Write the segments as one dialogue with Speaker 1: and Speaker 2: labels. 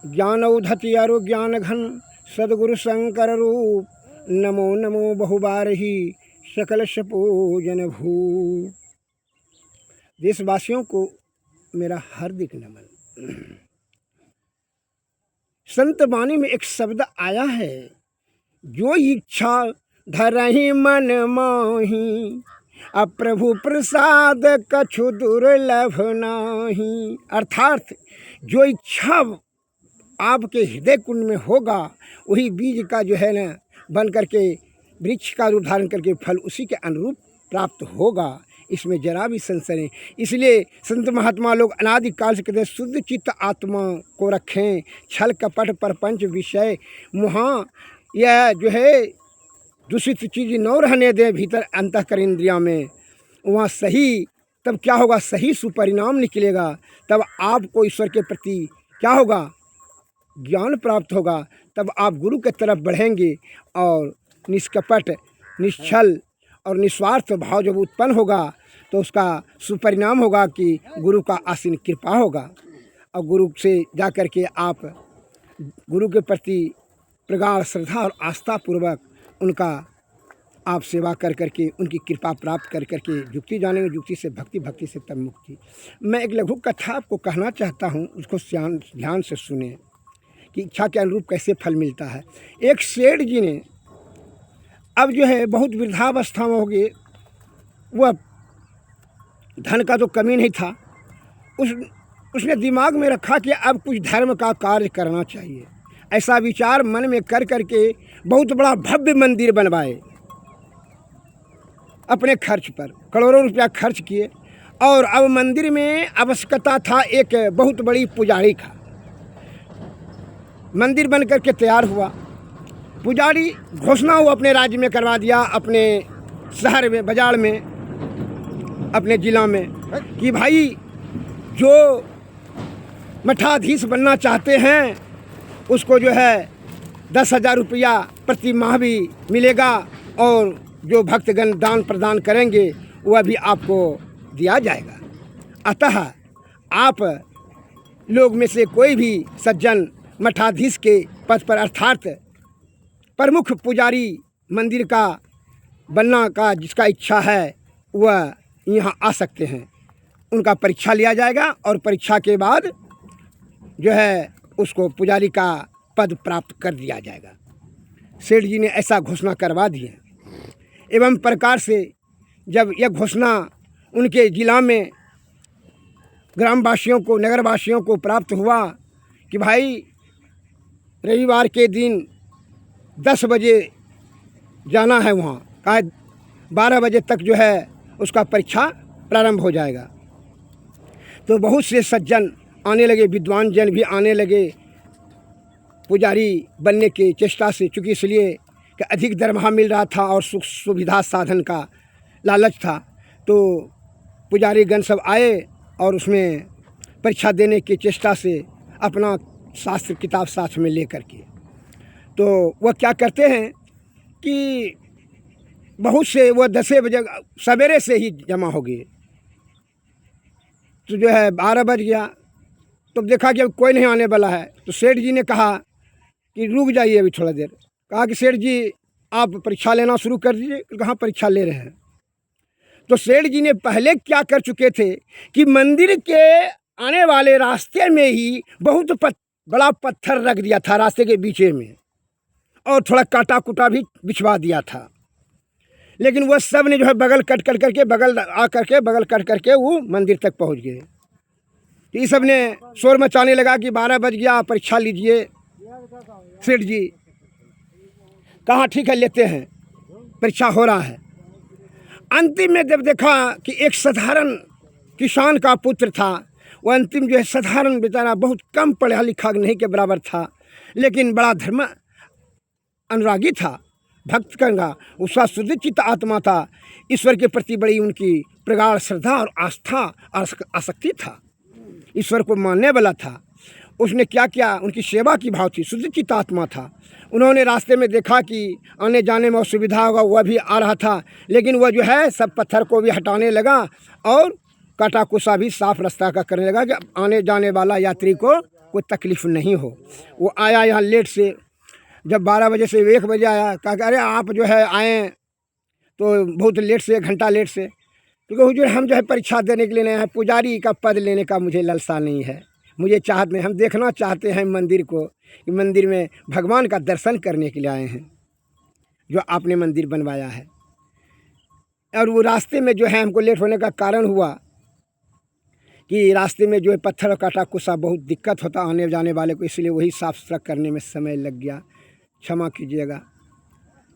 Speaker 1: ज्ञान उधति अरु ज्ञान घन सदगुरु शंकर रूप, नमो नमो बहुबारही सकल सपूजन भू। देशवासियों को मेरा हार्दिक नमन। संत वाणी में एक शब्द आया है, जो इच्छा धरहि मन माही, अब प्रभु प्रसाद कछु दुर्लभ नाही। अर्थात जो इच्छा आपके हृदय कुंड में होगा, वही बीज का जो है ना बन करके वृक्ष का रूप धारण करके फल उसी के अनुरूप प्राप्त होगा। इसमें जरा भी संशय नहीं। इसलिए संत महात्मा लोग अनादिकाल से कहते हैं, शुद्ध चित्त आत्मा को रखें, छल कपट परपंच विषय मुहा, यह जो है दूषित चीज़ न रहने दें भीतर अंतःकरण इंद्रिया में। वहाँ सही तब क्या होगा, सही सुपरिणाम निकलेगा। तब आपको ईश्वर के प्रति क्या होगा, ज्ञान प्राप्त होगा। तब आप गुरु के तरफ बढ़ेंगे और निष्कपट निश्चल और निस्वार्थ भाव जब उत्पन्न होगा तो उसका सुपरिणाम होगा कि गुरु का आसीन कृपा होगा। और गुरु से जा कर के आप गुरु के प्रति प्रगाढ़ श्रद्धा और आस्था पूर्वक उनका आप सेवा कर करके उनकी कृपा प्राप्त कर करके युक्ति जानेंगे, युक्ति से भक्ति, भक्ति से तब मुक्ति। मैं एक लघु कथा आपको कहना चाहता हूँ, उसको ध्यान से सुने कि इच्छा के अनुरूप कैसे फल मिलता है। एक सेठ जी ने अब जो है बहुत वृद्धावस्था में हो गए, वह धन का तो कमी नहीं था। उसने दिमाग में रखा कि अब कुछ धर्म का कार्य करना चाहिए। ऐसा विचार मन में कर करके बहुत बड़ा भव्य मंदिर बनवाए, अपने खर्च पर करोड़ों रुपया खर्च किए। और अब मंदिर में आवश्यकता था एक बहुत बड़ी पुजारी का। मंदिर बन करके तैयार हुआ, पुजारी घोषणा वो अपने राज्य में करवा दिया, अपने शहर में, बाजार में, अपने जिला में, कि भाई जो मठाधीश बनना चाहते हैं उसको जो है 10,000 रुपया प्रति माह भी मिलेगा, और जो भक्तगण दान प्रदान करेंगे वह भी आपको दिया जाएगा। अतः आप लोग में से कोई भी सज्जन मठाधीश के पद पर अर्थात प्रमुख पुजारी मंदिर का बनना का जिसका इच्छा है वह यहाँ आ सकते हैं। उनका परीक्षा लिया जाएगा और परीक्षा के बाद जो है उसको पुजारी का पद प्राप्त कर दिया जाएगा। सेठ जी ने ऐसा घोषणा करवा दी है। एवं प्रकार से जब यह घोषणा उनके जिला में ग्रामवासियों को, नगरवासियों को प्राप्त हुआ कि भाई रविवार के दिन 10 बजे जाना है वहाँ, कहा 12 बजे तक जो है उसका परीक्षा प्रारंभ हो जाएगा। तो बहुत से सज्जन आने लगे, विद्वान जन भी आने लगे पुजारी बनने के चेष्टा से, चूँकि इसलिए कि अधिक दरमाहा मिल रहा था और सुख सुविधा साधन का लालच था। तो पुजारी गण सब आए और उसमें परीक्षा देने की चेष्टा से अपना शास्त्र किताब साथ में ले करके, तो वह क्या करते हैं कि बहुत से वह 10 बजे सवेरे से ही जमा हो गए। तो जो है 12 बज गया, तो देखा कि अब कोई नहीं आने वाला है। तो सेठ जी ने कहा कि रुक जाइए अभी थोड़ा देर। कहा कि सेठ जी आप परीक्षा लेना शुरू कर दीजिए। कहाँ परीक्षा ले रहे हैं? तो सेठ जी ने पहले क्या कर चुके थे कि मंदिर के आने वाले रास्ते में ही बहुत बड़ा पत्थर रख दिया था रास्ते के बीच में, और थोड़ा काटा कुटा भी बिछवा दिया था। लेकिन वह सब ने जो है बगल कट करके बगल कट करके वो मंदिर तक पहुंच गए। तो ये सब ने शोर मचाने लगा कि 12 बज गया, परीक्षा लीजिए। सेठ जी कहा ठीक है लेते हैं, परीक्षा हो रहा है। अंतिम में जब देखा कि एक साधारण किसान का पुत्र था, वह अंतिम जो है साधारण बेचारा बहुत कम पढ़ा लिखा नहीं के बराबर था, लेकिन बड़ा धर्म अनुरागी था, भक्त का उसका शुद्ध चित्त आत्मा था। ईश्वर के प्रति बड़ी उनकी प्रगाढ़ श्रद्धा और आस्था और आसक्ति था, ईश्वर को मानने वाला था। उसने क्या किया, उनकी सेवा की भाव थी, शुद्ध चित्त आत्मा था। उन्होंने रास्ते में देखा कि आने जाने में असुविधा होगा, वह भी आ रहा था, लेकिन वह जो है सब पत्थर को भी हटाने लगा और काटा कुसा भी साफ रास्ता का करने लगा कि आने जाने वाला यात्री को कोई तकलीफ़ नहीं हो। वो आया यहाँ लेट से, जब 12 बजे से 1 बजे आया, कहा अरे आप जो है आए तो बहुत लेट से, 1 घंटा लेट से। क्योंकि हुजूर हम जो है परीक्षा देने के लिए नहीं हैं, पुजारी का पद लेने का मुझे लालसा नहीं है, मुझे चाहत नहीं, हम देखना चाहते हैं मंदिर को, कि मंदिर में भगवान का दर्शन करने के लिए आए हैं जो आपने मंदिर बनवाया है। और वो रास्ते में जो है हमको लेट होने का कारण हुआ कि रास्ते में जो है पत्थर काटा कुसा बहुत दिक्कत होता आने जाने वाले को, इसलिए वही साफ़ सुथरा करने में समय लग गया। क्षमा कीजिएगा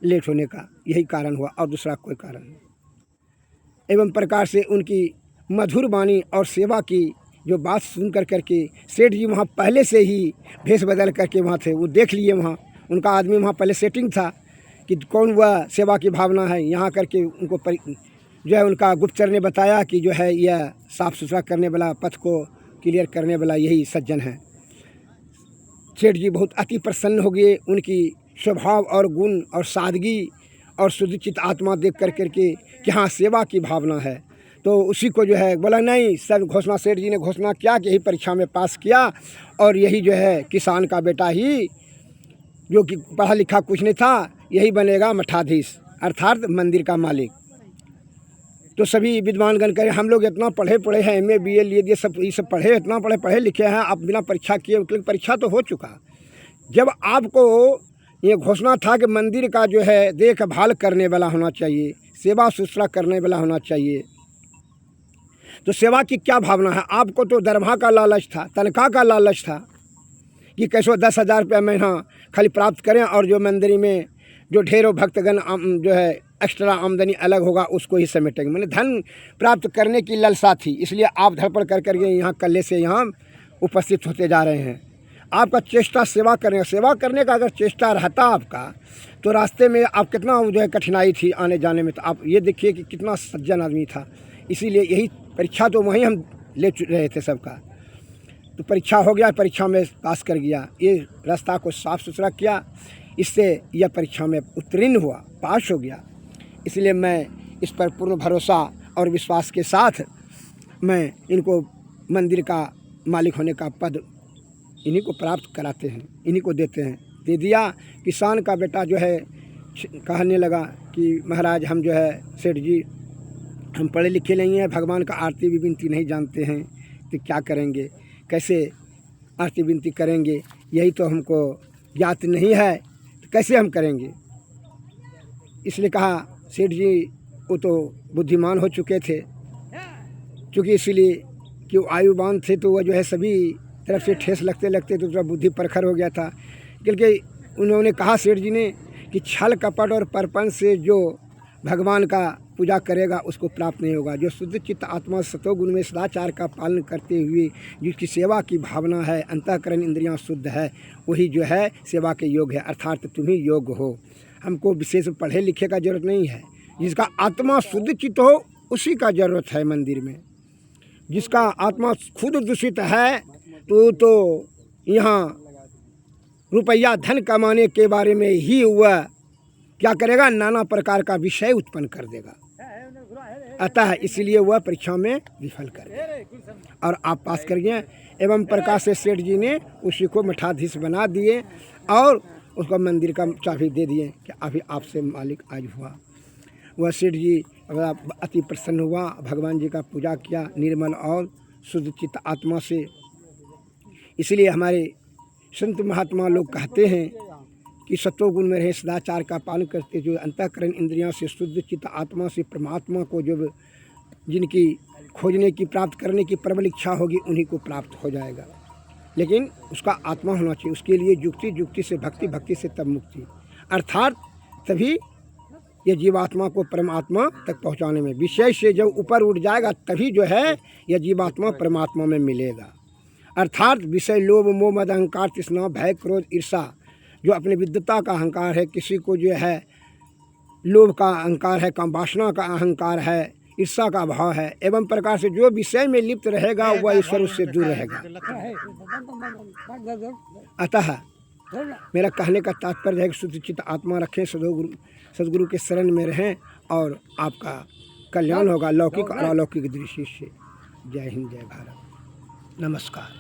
Speaker 1: लेट होने का यही कारण हुआ, और दूसरा कोई कारण नहीं। एवं प्रकार से उनकी मधुर वाणी और सेवा की जो बात सुन करके सेठ जी वहाँ पहले से ही भेष बदल करके वहाँ थे, वो देख लिए वहाँ उनका आदमी वहाँ पहले सेटिंग था कि कौन वह सेवा की भावना है। यहाँ करके उनको जो है उनका गुप्तचर ने बताया कि जो है यह साफ़ सुथरा करने वाला, पथ को क्लियर करने वाला यही सज्जन है। सेठ जी बहुत अति प्रसन्न हो गए उनकी स्वभाव और गुण और सादगी और शुद्धचित आत्मा देख करके कि हाँ सेवा की भावना है। तो उसी को जो है बोला नहीं, सब घोषणा सेठ जी ने घोषणा किया कि यही परीक्षा में पास किया और यही जो है किसान का बेटा ही, जो कि पढ़ा लिखा कुछ नहीं था, यही बनेगा मठाधीश अर्थात मंदिर का मालिक। तो सभी विद्वानगण कहे हम लोग इतना पढ़े हैं, MA BA लिए दिए, सब ये सब पढ़े, इतना पढ़े लिखे हैं, आप बिना परीक्षा किए, परीक्षा तो हो चुका। जब आपको ये घोषणा था कि मंदिर का जो है देखभाल करने वाला होना चाहिए, सेवा सुश्रा करने वाला होना चाहिए, तो सेवा की क्या भावना है? आपको तो दरमाहा का लालच था, तनख्वाह का लालच था कि कैसो 10,000 रुपया महीना खाली प्राप्त करें और जो मंदिर में जो ढेरों भक्तगण जो है एक्स्ट्रा आमदनी अलग होगा उसको ही समेटेंगे। मैंने धन प्राप्त करने की लालसा थी, इसलिए आप धड़पड़ करके यहाँ कल्ले से यहाँ उपस्थित होते जा रहे हैं। आपका चेष्टा सेवा करने का अगर चेष्टा रहता आपका, तो रास्ते में आप कितना जो है कठिनाई थी आने जाने में, तो आप ये देखिए कि कितना सज्जन आदमी था। इसीलिए यही परीक्षा तो वहीं हम ले रहे थे सबका, तो परीक्षा हो गया, परीक्षा में पास कर गया, ये रास्ता को साफ़ सुथरा किया, इससे यह परीक्षा में उत्तीर्ण हुआ, पास हो गया। इसलिए मैं इस पर पूर्ण भरोसा और विश्वास के साथ मैं इनको मंदिर का मालिक होने का पद इन्हीं को प्राप्त कराते हैं, इन्हीं को देते हैं। दे दिया। किसान का बेटा जो है कहने लगा कि महाराज हम जो है सेठ जी हम पढ़े लिखे नहीं हैं, भगवान का आरती भी विनती नहीं जानते हैं, तो क्या करेंगे, कैसे आरती विनती करेंगे, यही तो हमको ज्ञात नहीं है, तो कैसे हम करेंगे। इसलिए कहा सेठ जी वो तो बुद्धिमान हो चुके थे, क्योंकि इसीलिए कि वो आयुवान थे, तो वह जो है सभी तरफ से ठेस लगते लगते तो थोड़ा बुद्धि परखर हो गया था। क्योंकि उन्होंने कहा सेठ जी ने कि छल कपट और परपंच से जो भगवान का पूजा करेगा उसको प्राप्त नहीं होगा। जो शुद्ध चित्त आत्मा सतोगुण में सदाचार का पालन करते हुए जिसकी सेवा की भावना है, अंतःकरण इंद्रियां शुद्ध है, वही जो है सेवा के योग है, अर्थात तुम ही योग हो। हमको विशेष पढ़े लिखे का जरूरत नहीं है, जिसका आत्मा शुद्ध चित्त हो उसी का जरूरत है मंदिर में। जिसका आत्मा खुद दूषित है तो यहाँ रुपया धन कमाने के बारे में ही वह क्या करेगा, नाना प्रकार का विषय उत्पन्न कर देगा। अतः इसलिए वह परीक्षा में विफल कर गया और आप पास कर गए। एवं प्रकाश से सेठ जी ने उसी को मठाधीश बना दिए और उसको मंदिर का चाबी दे दिए कि अभी आपसे मालिक आज हुआ। वह सेठ जी अति प्रसन्न हुआ, भगवान जी का पूजा किया निर्मल और शुद्ध चित्त आत्मा से। इसलिए हमारे संत महात्मा लोग कहते हैं कि सत्वगुण में रहे, सदाचार का पालन करते, जो अंतःकरण इंद्रियां से शुद्ध चित्त आत्मा से परमात्मा को जो जिनकी खोजने की प्राप्त करने की प्रबल इच्छा होगी उन्हीं को प्राप्त हो जाएगा। लेकिन उसका आत्मा होना चाहिए, उसके लिए युक्ति, युक्ति से भक्ति, भक्ति से तब मुक्ति, अर्थात तभी ये जीवात्मा को परमात्मा तक पहुंचाने में, विषय से जब ऊपर उठ जाएगा तभी जो है यह जीवात्मा परमात्मा में मिलेगा। अर्थात विषय लोभ मोह मद अहंकार तृष्णा भय क्रोध ईर्षा, जो अपने विद्वता का अहंकार है, किसी को जो है लोभ का अहंकार है, काम वासना का अहंकार है, ईर्षा का भाव है, एवं प्रकार से जो विषय में लिप्त रहेगा वह ईश्वर उससे दूर रहेगा। अतः मेरा कहने का तात्पर्य है कि शुद्ध चित्त आत्मा रखें, सदगुरु के शरण में रहें और आपका कल्याण होगा लौकिक और अलौकिक दृष्टि से। जय हिंद, जय भारत, नमस्कार।